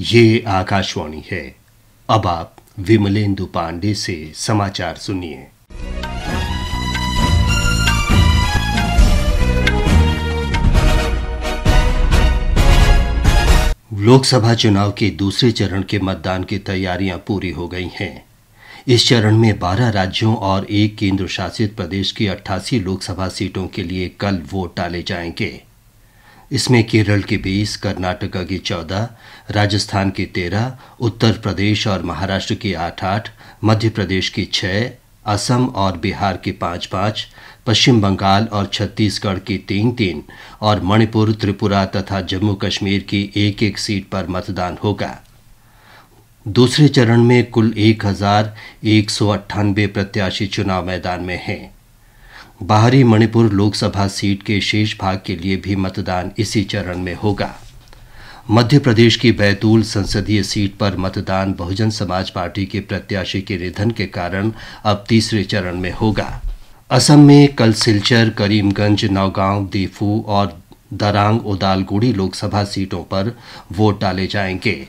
ये आकाशवाणी है। अब आप विमलेंदु पांडे से समाचार सुनिए। लोकसभा चुनाव के दूसरे चरण के मतदान की तैयारियां पूरी हो गई हैं। इस चरण में 12 राज्यों और एक केंद्र शासित प्रदेश की 88 लोकसभा सीटों के लिए कल वोट डाले जाएंगे। इसमें केरल की 20, कर्नाटक की 14, राजस्थान की 13, उत्तर प्रदेश और महाराष्ट्र की 8-8, मध्य प्रदेश की 6, असम और बिहार की 5-5, पश्चिम बंगाल और छत्तीसगढ़ की 3-3 और मणिपुर, त्रिपुरा तथा जम्मू कश्मीर की 1-1 सीट पर मतदान होगा। दूसरे चरण में कुल 1198 प्रत्याशी चुनाव मैदान में हैं। बाहरी मणिपुर लोकसभा सीट के शेष भाग के लिए भी मतदान इसी चरण में होगा। मध्य प्रदेश की बैतूल संसदीय सीट पर मतदान बहुजन समाज पार्टी के प्रत्याशी के निधन के कारण अब तीसरे चरण में होगा। असम में कल सिलचर, करीमगंज, नौगांव, दीफू और दरांग उदालगुड़ी लोकसभा सीटों पर वोट डाले जाएंगे।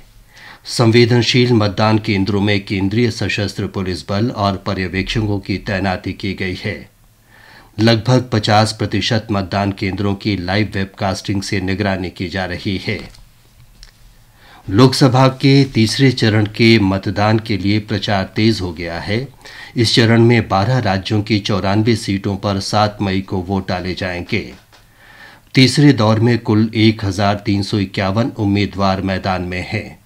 संवेदनशील मतदान केंद्रों में केंद्रीय सशस्त्र पुलिस बल और पर्यवेक्षकों की तैनाती की गई है। लगभग 50% मतदान केंद्रों की लाइव वेबकास्टिंग से निगरानी की जा रही है। लोकसभा के तीसरे चरण के मतदान के लिए प्रचार तेज हो गया है। इस चरण में 12 राज्यों की 94 सीटों पर 7 मई को वोट डाले जाएंगे। तीसरे दौर में कुल 1351 उम्मीदवार मैदान में हैं।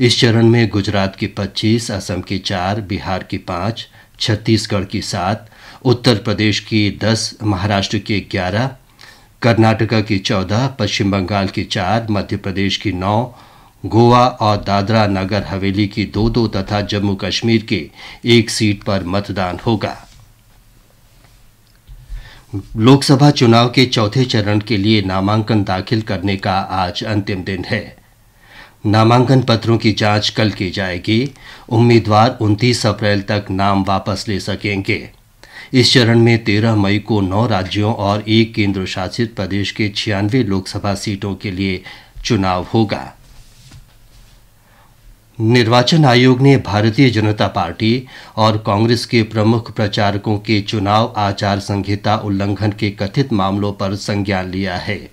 इस चरण में गुजरात की 25, असम की 4, बिहार की 5, छत्तीसगढ़ की 7, उत्तर प्रदेश की 10, महाराष्ट्र की 11, कर्नाटक की 14, पश्चिम बंगाल की 4, मध्य प्रदेश की 9, गोवा और दादरा नगर हवेली की 2-2 तथा जम्मू कश्मीर की 1 सीट पर मतदान होगा। लोकसभा चुनाव के चौथे चरण के लिए नामांकन दाखिल करने का आज अंतिम दिन है। नामांकन पत्रों की जांच कल की जाएगी। उम्मीदवार 29 अप्रैल तक नाम वापस ले सकेंगे। इस चरण में 13 मई को 9 राज्यों और एक केंद्र शासित प्रदेश के 96 लोकसभा सीटों के लिए चुनाव होगा। निर्वाचन आयोग ने भारतीय जनता पार्टी और कांग्रेस के प्रमुख प्रचारकों के चुनाव आचार संहिता उल्लंघन के कथित मामलों पर संज्ञान लिया है।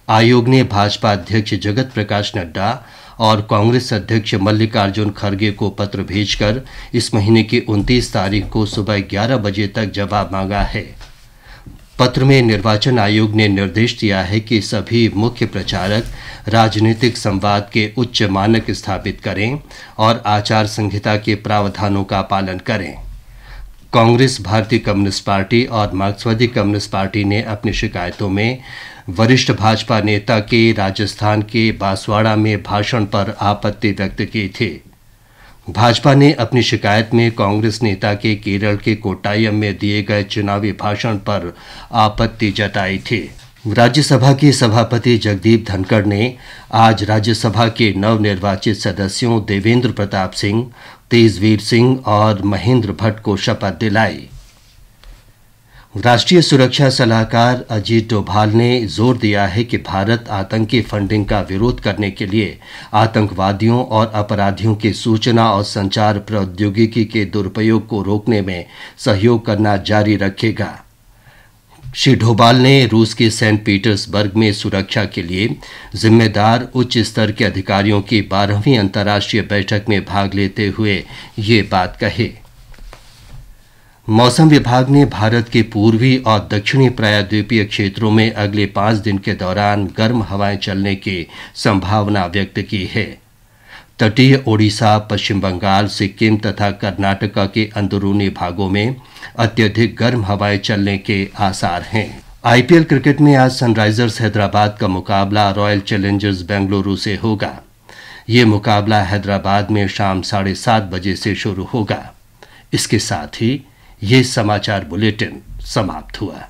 आयोग ने भाजपा अध्यक्ष जगत प्रकाश नड्डा और कांग्रेस अध्यक्ष मल्लिकार्जुन खड़गे को पत्र भेजकर इस महीने की 29 तारीख को सुबह 11 बजे तक जवाब मांगा है। पत्र में निर्वाचन आयोग ने निर्देश दिया है कि सभी मुख्य प्रचारक राजनीतिक संवाद के उच्च मानक स्थापित करें और आचार संहिता के प्रावधानों का पालन करें। कांग्रेस, भारतीय कम्युनिस्ट पार्टी और मार्क्सवादी कम्युनिस्ट पार्टी ने अपनी शिकायतों में वरिष्ठ भाजपा नेता के राजस्थान के बांसवाड़ा में भाषण पर आपत्ति व्यक्त की थी। भाजपा ने अपनी शिकायत में कांग्रेस नेता के केरल के कोट्टायम में दिए गए चुनावी भाषण पर आपत्ति जताई थी। राज्यसभा के सभापति जगदीप धनखड़ ने आज राज्यसभा के नवनिर्वाचित सदस्यों देवेंद्र प्रताप सिंह, तेजवीर सिंह और महेंद्र भट्ट को शपथ दिलाई। राष्ट्रीय सुरक्षा सलाहकार अजीत डोभाल ने जोर दिया है कि भारत आतंकी फंडिंग का विरोध करने के लिए आतंकवादियों और अपराधियों के सूचना और संचार प्रौद्योगिकी के दुरुपयोग को रोकने में सहयोग करना जारी रखेगा। श्री डोभाल ने रूस के सेंट पीटर्सबर्ग में सुरक्षा के लिए जिम्मेदार उच्च स्तर के अधिकारियों की 12वीं अंतर्राष्ट्रीय बैठक में भाग लेते हुए ये बात कही। मौसम विभाग ने भारत के पूर्वी और दक्षिणी प्रायद्वीपीय क्षेत्रों में अगले 5 दिन के दौरान गर्म हवाएं चलने की संभावना व्यक्त की है। तटीय ओडिशा, पश्चिम बंगाल, सिक्किम तथा कर्नाटक के अंदरूनी भागों में अत्यधिक गर्म हवाएं चलने के आसार हैं। आईपीएल क्रिकेट में आज सनराइजर्स हैदराबाद का मुकाबला रॉयल चैलेंजर्स बेंगलुरु से होगा। ये मुकाबला हैदराबाद में शाम 7:30 बजे से शुरू होगा। इसके साथ ही ये समाचार बुलेटिन समाप्त हुआ।